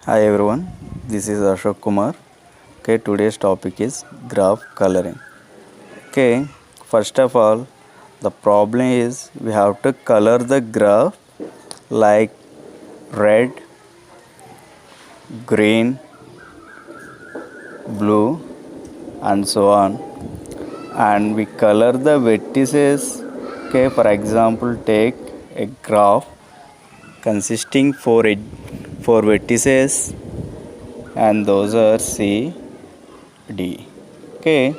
Hi everyone, this is Ashok Kumar. Okay, today's topic is graph coloring. Okay, first of all, the problem is we have to color the graph like red, green, blue, and so on. And we color the vertices. Okay, for example, take a graph consisting four vertices, and those are C, D. Okay,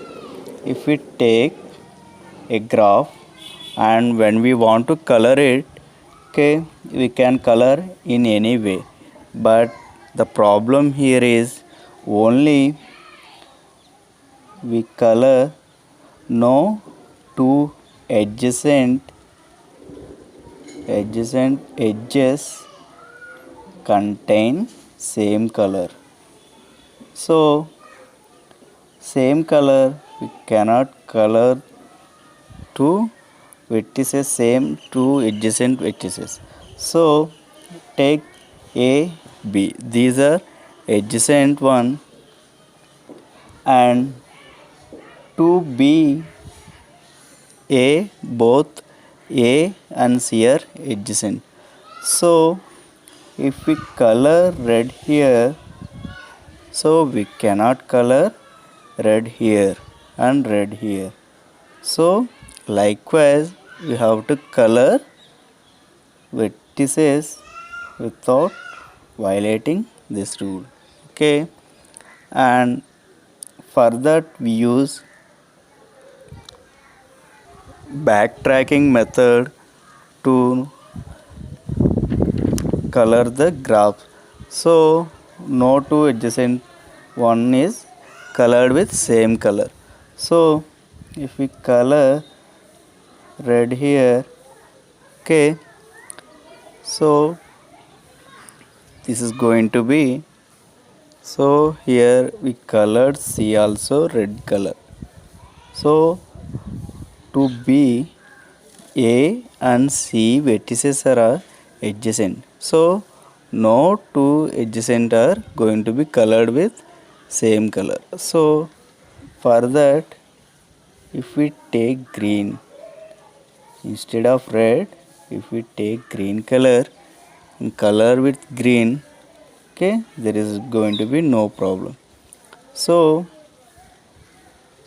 if we take a graph and when we want to color it, okay, we can color in any way, but the problem here is only we color no two adjacent edges contain same color. So same color we cannot color two vertices, same two adjacent vertices. So take A, B. These are adjacent one, and to B, A, both A and C are adjacent. So if we color red here, so we cannot color red here and red here. So likewise we have to color vertices without violating this rule. Okay, and for that we use backtracking method to color the graph. So no two adjacent one is colored with same color. So if we color red here, okay, so this is going to be, so here we colored C also red color. So to B, A and C vertices are adjacent. So no two adjacent are going to be colored with same color. So for that, if we take green instead of red, if we take green color and color with green, okay, there is going to be no problem. So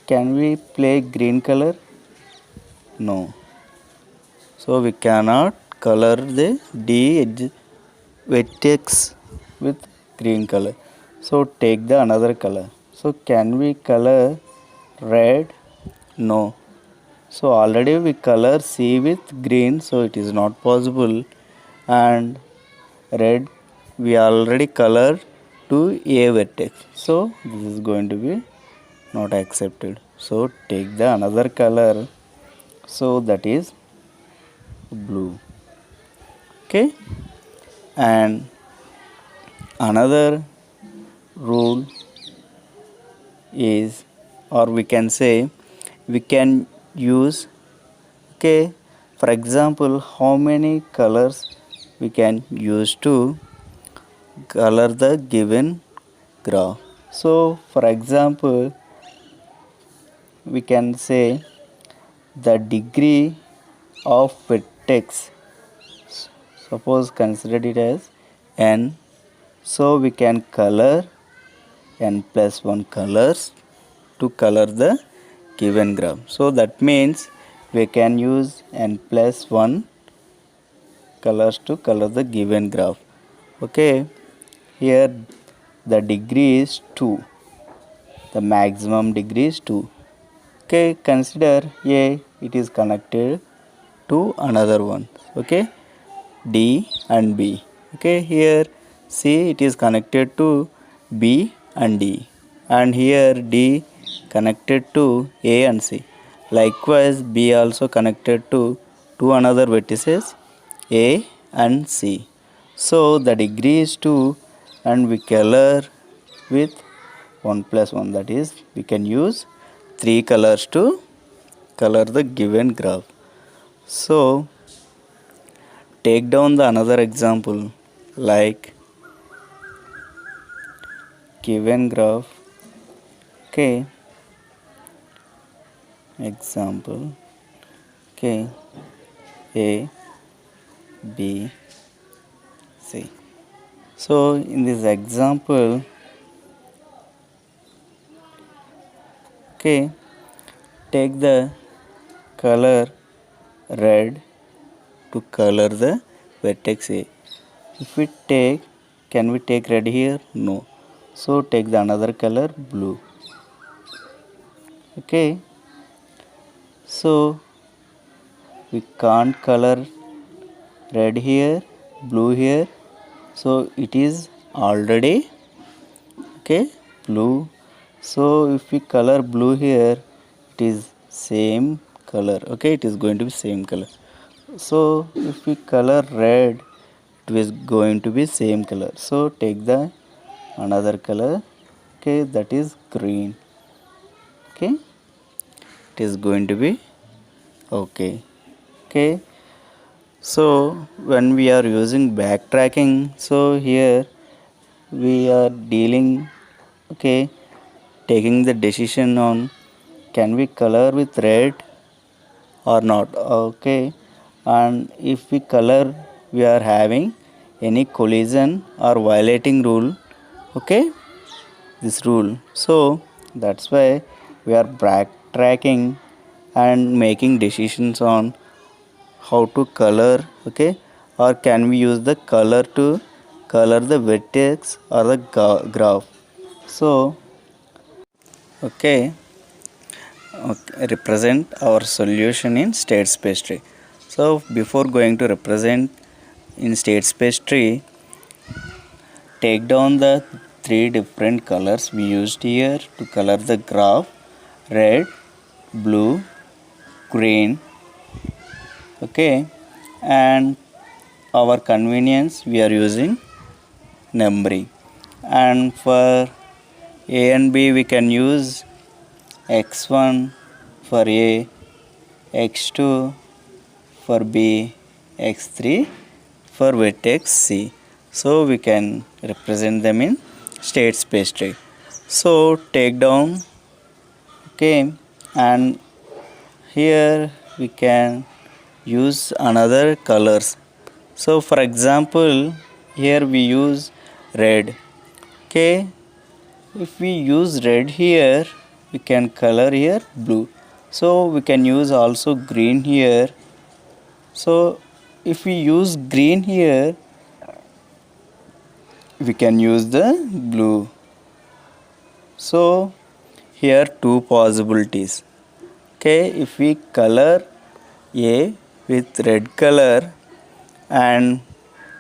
can we play green color? No. So we cannot color the D edge vertex with green color. So take the another color. So can we color red? No. So already we color C with green, so it is not possible. And red we already colored to A vertex. So this is going to be not accepted. So take the another color. So that is blue. Okay. And another rule is, or we can say, we can use, okay, for example, how many colors we can use to color the given graph. So for example, we can say the degree of vertex, suppose consider it as n, so we can color n plus 1 colors to color the given graph. So that means we can use n plus 1 colors to color the given graph. Okay, here the degree is 2, the maximum degree is 2. Okay, consider A, it is connected to another one. Okay, D and B. Okay, here C, it is connected to B and D, and here D connected to A and C. Likewise B also connected to two another vertices A and C. So the degree is 2 and we color with 1 plus 1, that is we can use 3 colors to color the given graph. So take down the another example like given graph, okay, example, okay, A, B, C. So in this example, okay, take the color red to color the vertex A. If we take, can we take red here? No. So take the another color blue. Okay. So we can't color red here, blue here. So it is already, okay, blue. So if we color blue here, it is same color. Okay, it is going to be same color. So if we color red, it is going to be same color. So take the another color, okay, that is green. Okay, it is going to be okay. Okay, so when we are using backtracking, so here we are dealing, okay, taking the decision on can we color with red or not, okay, and if we color we are having any collision or violating rule, okay, this rule. So that's why we are backtracking and making decisions on how to color, okay, or can we use the color to color the vertex or the graph. So okay, represent our solution in state space tree. So before going to represent in state space tree, take down the three different colors we used here to color the graph: red, blue, green. Okay, and our convenience we are using numbering, and for A and B we can use x1 for A, x2 for B, x3 for vertex C. So we can represent them in state space tree. So take down, okay, and here we can use another colors. So for example, here we use red. Okay, if we use red here, we can color here blue. So we can use also green here. So if we use green here, we can use the blue. So here two possibilities. Okay, if we color A with red color and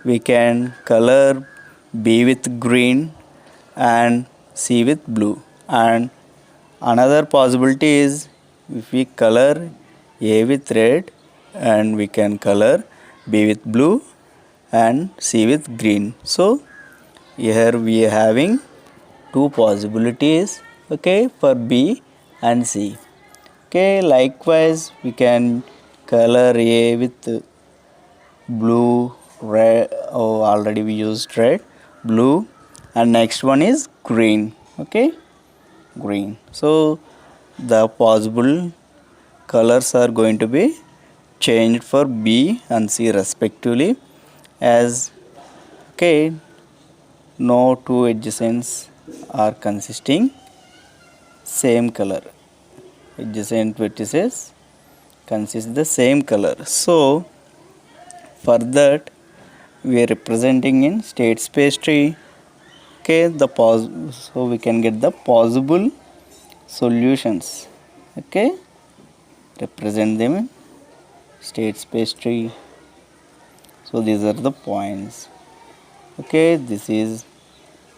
we can color B with green and C with blue, and another possibility is if we color A with red and we can color B with blue and C with green. So here we are having two possibilities, okay, for B and C. Okay, likewise we can color A with blue, red. Oh, already we used red, blue, and next one is green. Okay, green. So the possible colors are going to be changed for B and C respectively, as okay, no two adjacents are consisting same color. Adjacent vertices consist the same color. So for that we are representing in state space tree. Okay, so we can get the possible solutions. Okay, represent them in state space tree. So these are the points. Okay, this is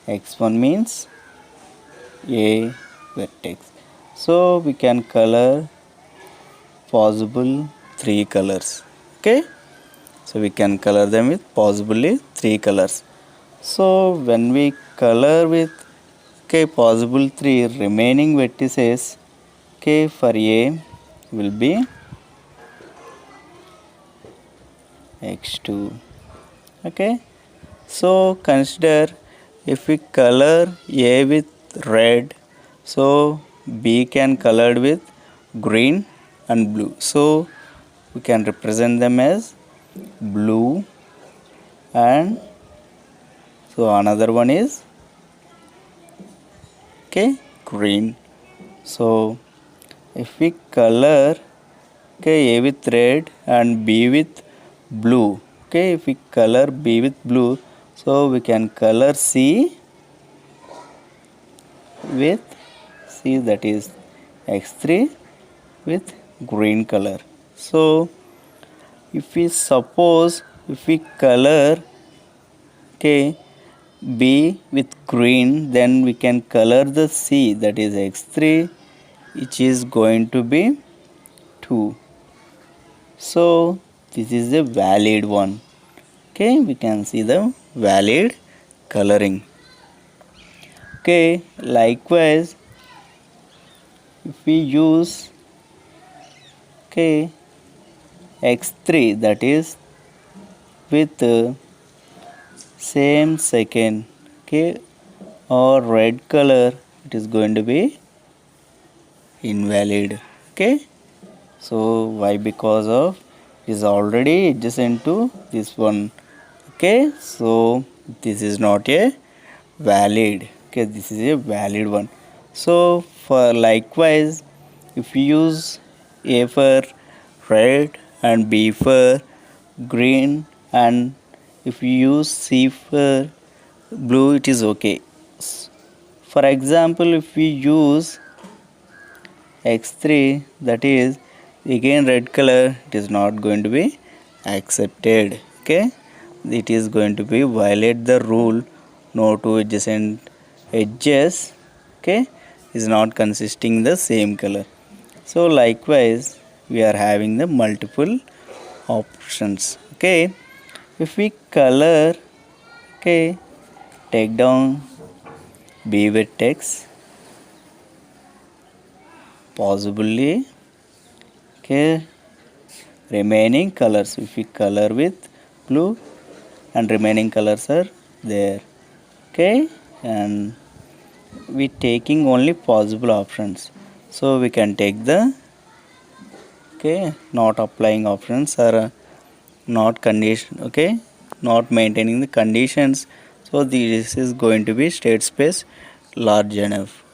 x1 means A vertex. So we can color possible three colors. Okay, so we can color them with possibly three colors. So when we color with, okay, possible three remaining vertices, okay, for A will be x2. Okay, so consider If we color A with red, so B can colored with green and blue. So we can represent them as blue, and so another one is green. So if we color A with red and B with blue, if we color B with blue, so we can color C with C, that is X3 with green color. So if we suppose if we color B with green, then we can color the C, that is X3, which is going to be 2. So this is a valid one. We can see the valid coloring. Likewise, if we use X3, that is with same second or red color, it is going to be invalid. So why? Because of is already adjacent to this one. So this is not a valid. This is a valid one. So for likewise, if you use A for red and B for green, and if you use C for blue, it is okay. For example, if we use X3, that is again red color, it is not going to be accepted. It is going to be violate the rule no two adjacent edges is not consisting the same color. So likewise we are having the multiple options. If we color take down B vertex, possibly remaining colors, if we color with blue and remaining colors are there, and we taking only possible options, so we can take the not applying options or not condition, not maintaining the conditions. So this is going to be state space large enough.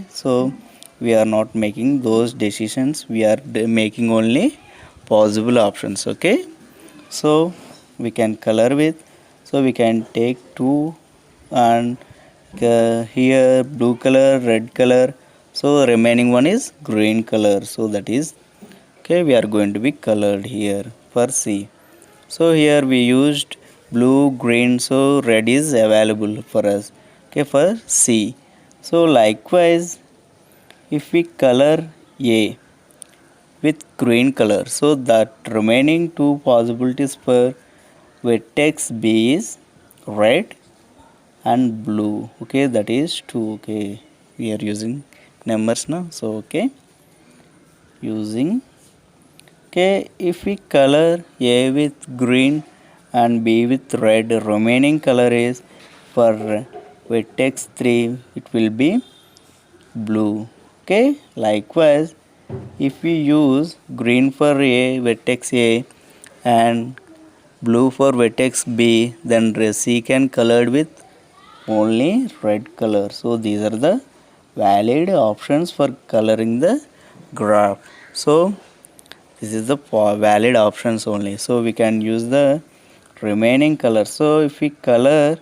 So we are not making those decisions, we are making only possible options. So we can color with, so we can take 2 and here blue color, red color, so remaining one is green color, so that is we are going to be colored here for C. So here we used blue, green, so red is available for us for C. So likewise if we color A with green color, so that remaining 2 possibilities for vertex B is red and blue. That is 2. We are using numbers now, so using if we color A with green and B with red, remaining color is for vertex 3, it will be blue. Likewise if we use green for A, vertex A, and blue for vertex B, then C can colored with only red color. So these are the valid options for coloring the graph. So this is the valid options only, so we can use the remaining color. So if we color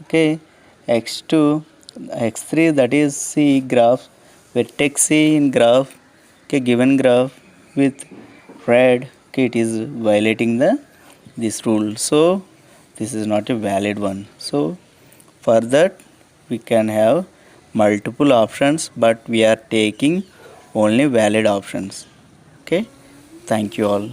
x2, x3, that is C graph, vertex C in graph, given graph with red, it is violating the this rule, so this is not a valid one. So for that we can have multiple options, but we are taking only valid options. Thank you all.